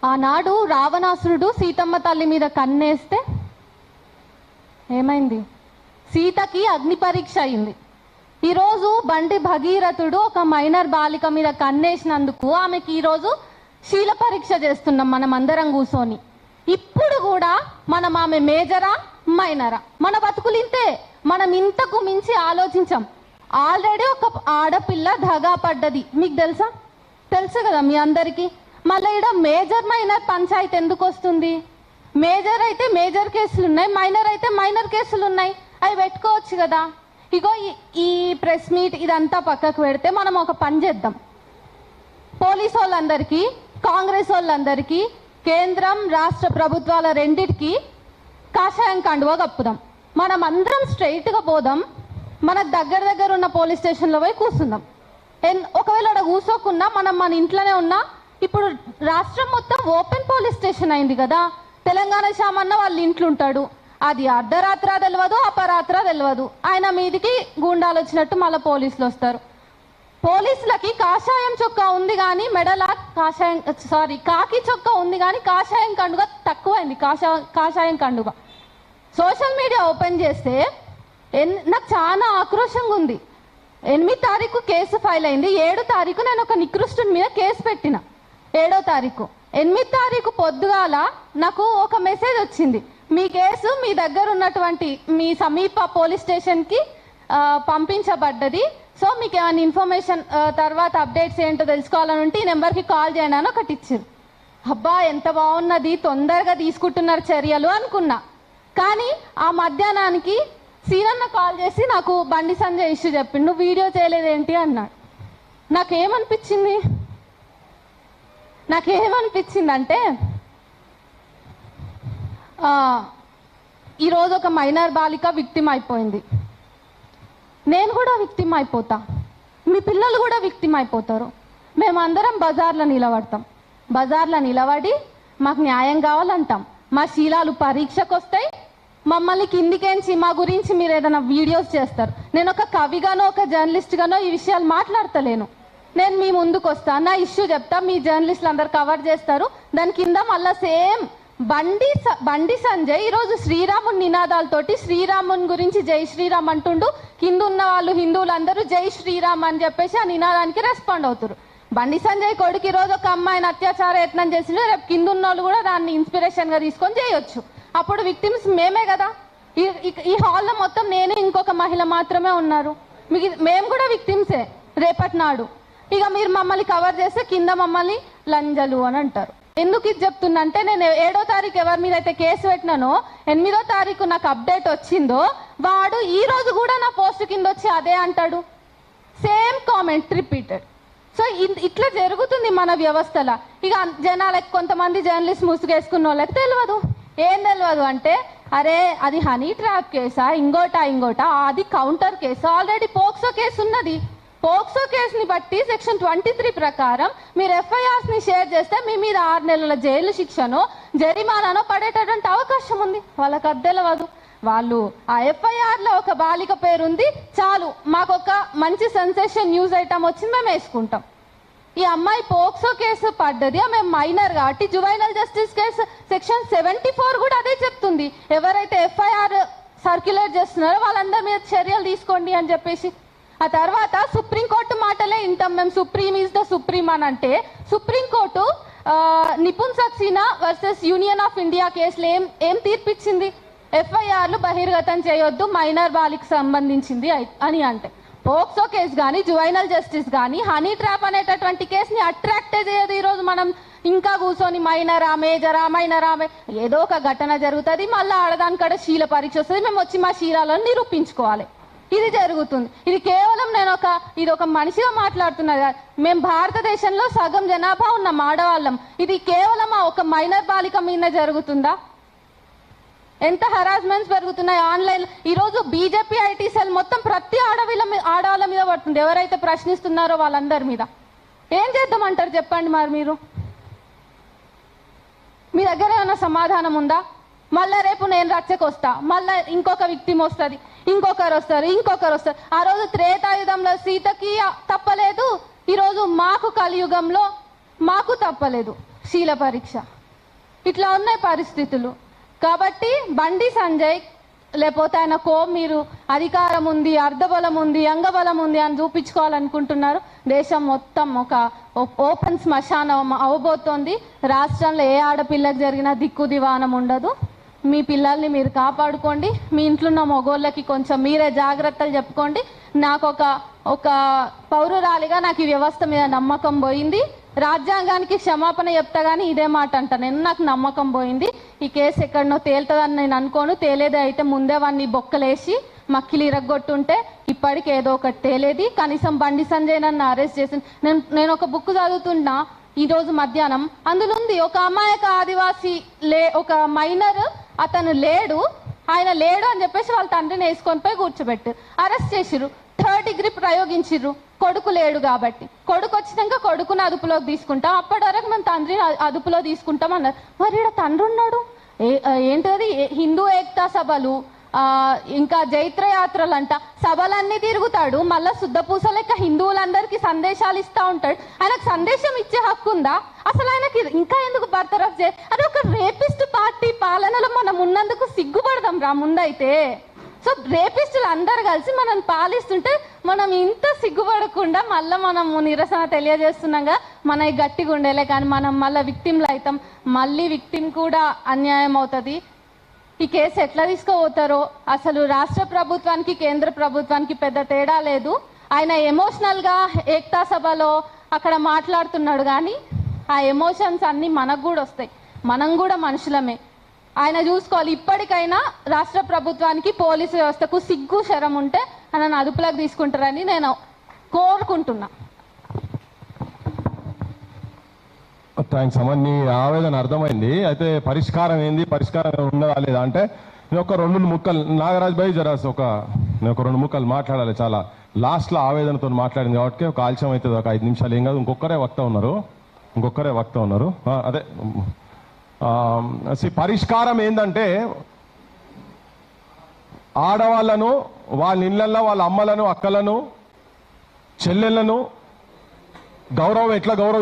ఆనాడు రావణాసురుడు సీతమ్మ తల్లి మీద కన్నేస్తే ఏమైంది? సీతకి అగ్ని పరీక్ష అయింది. ఈరోజు బండి భగీరథుడు ఒక మైనర్ బాలిక మీద కన్నేసినందుకు ఆమెకి ఈరోజు శీల పరీక్ష చేస్తున్నాం మనం అందరం కూర్చొని. ఇప్పుడు కూడా మనం ఆమె మేజరా మైనరా? మన బతుకులు ఇంతే. మనం ఇంతకు మించి ఆలోచించాం. ఆల్రెడీ ఒక ఆడపిల్ల దగా పడ్డది, మీకు తెలుసు కదా మీ అందరికీ. మళ్ళీ ఇక్కడ మేజర్ మైనర్ పంచాయతీ ఎందుకు వస్తుంది? మేజర్ అయితే మేజర్ కేసులు ఉన్నాయి, మైనర్ అయితే మైనర్ కేసులు ఉన్నాయి. అవి పెట్టుకోవచ్చు కదా. ఇగో ఈ ప్రెస్ మీట్ ఇదంతా పక్కకు పెడితే మనం ఒక పని చేద్దాం. పోలీసు వాళ్ళందరికీ, కాంగ్రెస్ వాళ్ళందరికీ, కేంద్రం రాష్ట్ర ప్రభుత్వాల రెండిటికి కాషాయం కండువా కప్పుదాం. మనం అందరం స్ట్రైట్గా పోదాం. మనకు దగ్గర ఉన్న పోలీస్ స్టేషన్లో పోయి కూర్చుందాం. ఒకవేళ అక్కడ కూర్చోకున్నా మనం మన ఇంట్లోనే ఉన్నా. ఇప్పుడు రాష్ట్రం మొత్తం ఓపెన్ పోలీస్ స్టేషన్ అయింది కదా. తెలంగాణ శామన్న వాళ్ళ ఇంట్లో ఉంటాడు. అది అర్ధరాత్ర తెలియదు, అపరాత్ర తెలియదు. ఆయన మీదికి గూండాలు వచ్చినట్టు మళ్ళీ పోలీసులు వస్తారు. పోలీసులకి కాషాయం చొక్కా ఉంది కానీ మెడల కాకి చొక్కా ఉంది కానీ కాషాయం కండుగ తక్కువైంది. కాషాయం కండుగ సోషల్ మీడియా ఓపెన్ చేస్తే నాకు చాలా ఆక్రోషంగా ఉంది. 8వ తారీఖు కేసు ఫైల్ అయింది. 7వ తారీఖు నేను ఒక నికృష్టుని మీద కేసు పెట్టిన. 7వ తారీఖు 8వ తారీఖు పొద్దుగాల నాకు ఒక మెసేజ్ వచ్చింది. మీ కేసు మీ దగ్గర ఉన్నటువంటి మీ సమీప పోలీస్ స్టేషన్కి పంపించబడ్డది. సో మీకు ఏమైనా ఇన్ఫర్మేషన్ తర్వాత అప్డేట్స్ ఏంటో తెలుసుకోవాలని ఉంటే ఈ నెంబర్కి కాల్ చేయండి అని ఒకటి ఇచ్చారు. అబ్బా ఎంత బాగున్నది, తొందరగా తీసుకుంటున్నారు చర్యలు అనుకున్నా. కానీ ఆ మధ్యాహ్నానికి సీనన్న కాల్ చేసి నాకు బండి సంజయ్ ఇష్యూ చెప్పిండు. నువ్వు వీడియో చేయలేదేంటి అన్నాడు. నాకేమనిపించింది అంటే ఈరోజు ఒక మైనర్ బాలిక విక్టిమ్ అయిపోయింది. నేను కూడా విక్టిమ్ అయిపోతా, మీ పిల్లలు కూడా విక్టిమ్ అయిపోతారు. మేమందరం బజార్లో నిలబడతాం. బజార్లో నిలబడి మాకు న్యాయం కావాలంటాం. మా శీలాలు పరీక్షకు వస్తాయి. మమ్మల్ని కిందికేంచి మా గురించి మీరు ఏదైనా వీడియోస్ చేస్తారు. నేను ఒక కవిగానో ఒక జర్నలిస్ట్గానో ఈ విషయాలు మాట్లాడతలేను. నేను మీ ముందుకు వస్తాను, నా ఇష్యూ చెప్తా, మీ జర్నలిస్టులు అందరు కవర్ చేస్తారు. దాని కింద మళ్ళీ సేమ్ బండి సంజయ్ ఈరోజు శ్రీరాముని నినాదాలతోటి శ్రీరాముని గురించి జై శ్రీరామ్ అంటుండు. కింద ఉన్న వాళ్ళు హిందువులందరూ జై శ్రీరామ్ అని చెప్పేసి ఆ నినాదానికి రెస్పాండ్ అవుతారు. బండి సంజయ్ కొడుకు ఈరోజు ఒక అమ్మాయిని అత్యాచార యత్నం చేసిండు. రేపు కింద ఉన్న వాళ్ళు కూడా దాన్ని ఇన్స్పిరేషన్గా తీసుకొని చేయొచ్చు. అప్పుడు విక్టిమ్స్ మేమే కదా. ఈ హాల్లో మొత్తం నేను ఇంకొక మహిళ మాత్రమే ఉన్నారు. మేము కూడా విక్టిమ్సే రేపటి నాడు. ఇక మీరు మమ్మల్ని కవర్ చేస్తే కింద మమ్మల్ని లంజలు అని అంటారు. ఎందుకు ఇది చెప్తున్నా అంటే, నేను 7వ తారీఖు ఎవరి మీద అయితే కేసు పెట్టినానో 8వ తారీఖు నాకు అప్డేట్ వచ్చిందో వాడు ఈ రోజు కూడా నా పోస్ట్ కింద వచ్చి అదే అంటాడు. Same comment repeated. సో ఇట్లా జరుగుతుంది మన వ్యవస్థలో. ఇక జనాలకు కొంతమంది జర్నలిస్ట్ ముసుగేసుకున్న వాళ్ళకి తెలియదు. ఏం తెలియదు అంటే, అరే అది హనీ ట్రాప్ కేసా, ఇంకోటా, అది counter case. Already POCSO case ఉన్నది. పోక్సో కేసుని బట్టి సెక్షన్ 23 ప్రకారం మీరు ఎఫ్ఐఆర్స్ని షేర్ చేస్తే మీ మీద 6 నెలల జైలు శిక్షనో జరిమానానో పడేటటువంటి అవకాశం ఉంది. వాళ్ళకి అది తెలియదు. వాళ్ళు ఆ ఎఫ్ఐఆర్లో ఒక బాలిక పేరుంది, చాలు మాకు ఒక మంచి సెన్సేషన్ న్యూస్ ఐటమ్ వచ్చింది, మేము వేసుకుంటాం. ఈ అమ్మాయి పోక్సో కేసు పడ్డది, ఆమె మైనర్ కాబట్టి జువైనల్ జస్టిస్ కేసు సెక్షన్ 74 కూడా అదే చెప్తుంది. ఎవరైతే ఎఫ్ఐఆర్ సర్క్యులేట్ చేస్తున్నారో వాళ్ళందరి మీద చర్యలు తీసుకోండి అని చెప్పేసి. ఆ తర్వాత సుప్రీంకోర్టు మాటలే వింటాం మేము. సుప్రీం ఈజ్ ద సుప్రీం అని అంటే, supreme court Nipun Saxena versus union of India కేసులో ఏం తీర్పిచ్చింది? ఎఫ్ఐఆర్లు బహిర్గతం చేయొద్దు, మైనర్ బాలికి సంబంధించింది అని అంటే. పోక్సో కేసు కానీ జువైనల్ జస్టిస్ కానీ హనీ ట్రాప్ అనేటటువంటి కేసుని అట్రాక్టే చేయదు. ఈరోజు మనం ఇంకా కూర్చొని మైనరా మేజరా ఏదో ఒక ఘటన జరుగుతుంది, మళ్ళీ ఆడదానికడ శీల పరీక్ష వస్తుంది, మేము వచ్చి మా శీలాలను నిరూపించుకోవాలి. ఇది జరుగుతుంది. ఇది కేవలం ఇది ఒక మనిషిగా మాట్లాడుతున్నది. మేము భారతదేశంలో సగం జనాభా ఉన్న ఆడవాళ్ళం. ఇది కేవలం ఒక మైనర్ బాలిక మీద జరుగుతుందా? ఎంత హరాస్మెంట్స్ పెరుగుతున్నాయి ఆన్లైన్. ఈరోజు బీజేపీ ఐటీ సెల్ మొత్తం ప్రతి ఆడవాళ్ళ మీద పడుతుంది. ఎవరైతే ప్రశ్నిస్తున్నారో వాళ్ళందరి మీద ఏం చేద్దామంటారు చెప్పండి. మరి మీ దగ్గర ఏమైనా సమాధానం ఉందా? మళ్ళీ రేపు నేను రచ్చకు వస్తా, మళ్ళీ ఇంకొక విక్టిమ్ వస్తుంది, ఇంకొకరు వస్తారు. ఆ రోజు త్రేతాయుధంలో సీతకి తప్పలేదు, ఈరోజు మాకు కలియుగంలో మాకు తప్పలేదు. శీల పరీక్ష. ఇట్లా ఉన్నాయి పరిస్థితులు. కాబట్టి బండి సంజయ్ లేకపోతే ఆయనకో మీరు అధికారం ఉంది, అర్ధబలం ఉంది, అంగబలం ఉంది అని చూపించుకోవాలనుకుంటున్నారు. దేశం మొత్తం ఒక ఓపెన్ శ్మశానం అవబోతోంది. రాష్ట్రంలో ఏ ఆడపిల్లకి జరిగిన దిక్కు దివానం ఉండదు. మీ పిల్లల్ని మీరు కాపాడుకోండి. మీ ఇంట్లో ఉన్న మగోళ్ళకి కొంచెం మీరే జాగ్రత్తలు చెప్పుకోండి. నాకు ఒక పౌరురాలిగా నాకు ఈ వ్యవస్థ మీద నమ్మకం పోయింది. రాజ్యాంగానికి క్షమాపణ చెప్తా కానీ ఇదే మాట అంట నేను. నాకు నమ్మకం పోయింది. ఈ కేసు ఎక్కడనో తేలుతుందని నేను అనుకోను. తేలేదే అయితే ముందే వాడిని బొక్కలేసి మక్కిలు ఇరగొట్టుంటే ఇప్పటికి ఏదో ఒకటి తేలేది. కనీసం బండి సంజయ్ నన్ను అరెస్ట్ చేసి నేను ఒక బుక్ చదువుతున్నా ఈరోజు మధ్యాహ్నం. అందులో ఉంది ఒక అమాయక ఆదివాసి ఒక మైనర్ అతను లేడు, ఆయన లేడు అని చెప్పేసి వాళ్ళ తండ్రిని వేసుకొని పోయి కూర్చోబెట్టారు, అరెస్ట్ చేసిర్రు, 3rd డిగ్రీ ప్రయోగించిర్రు. కొడుకు లేడు కాబట్టి. కొడుకు వచ్చినాక కొడుకుని అదుపులోకి తీసుకుంటాం, అప్పటి వరకు మేము తండ్రిని అదుపులో తీసుకుంటాం అన్నారు. మరి ఇక్కడ తండ్రి ఉన్నాడు. ఏంటది హిందూ ఏక్తా సభలు, ఇంకా జైత్రయాత్రలు అంట, సభలన్నీ తిరుగుతాడు. మళ్ళా శుద్ధపూస లెక్క హిందువులందరికీ సందేశాలు ఇస్తూ ఉంటాడు. ఆయనకు సందేశం ఇచ్చే హక్కు ఉందా? అసలు ఆయనకి ఇంకా ఎందుకు బర్తరఫ్ అది ఒక రేపిస్ట్ పార్టీ పాలనలో మనం ఉన్నందుకు సిగ్గుపడదాం రా ముందైతే. సో రేపిస్టులు అందరు కలిసి మనం పాలిస్తుంటే మనం ఇంత సిగ్గుపడకుండా మళ్ళీ మనము నిరసన తెలియజేస్తున్నాగా మన గట్టిగా ఉండేలే. కానీ మనం మళ్ళీ విక్టిమ్లు అవుతాం. మళ్ళీ విక్టిమ్ కూడా అన్యాయం అవుతుంది. ఈ కేసు ఎట్లా తీసుకోపోతారో అసలు రాష్ట్ర ప్రభుత్వానికి కేంద్ర ప్రభుత్వానికి పెద్ద తేడా లేదు. ఆయన ఎమోషనల్గా ఏక్తా సభలో అక్కడ మాట్లాడుతున్నాడు కానీ ఆ ఎమోషన్స్ అన్నీ మనకు కూడా వస్తాయి. మనం కూడా మనుషులమే. ఆయన చూసుకోవాలి. ఇప్పటికైనా రాష్ట్ర ప్రభుత్వానికి పోలీసు వ్యవస్థకు సిగ్గు శరం ఉంటే ఆయన అదుపులోకి తీసుకుంటారని నేను కోరుకుంటున్నా. థ్యాంక్స్ అమ్మ, నీ ఆవేదన అర్థమైంది. అయితే పరిష్కారం ఏంది, పరిష్కారం ఉండదా లేదా అంటే నేను ఒక 2 ముక్కలు నాగరాజ్ భాయ్ జరాస్ నేను ఒక 2 ముక్కలు మాట్లాడాలి. చాలా లాస్ట్లో ఆవేదనతో మాట్లాడింది కాబట్టి ఒక ఆలస్యం అవుతుంది. ఒక 5 నిమిషాలు ఏం కాదు. ఇంకొకరే వక్త ఉన్నారు. అదే పరిష్కారం ఏంటంటే ఆడవాళ్ళను వాళ్ళ ఇళ్ళల్లో వాళ్ళ అమ్మలను, అక్కలను, చెల్లెళ్లను ఎట్లా గౌరవం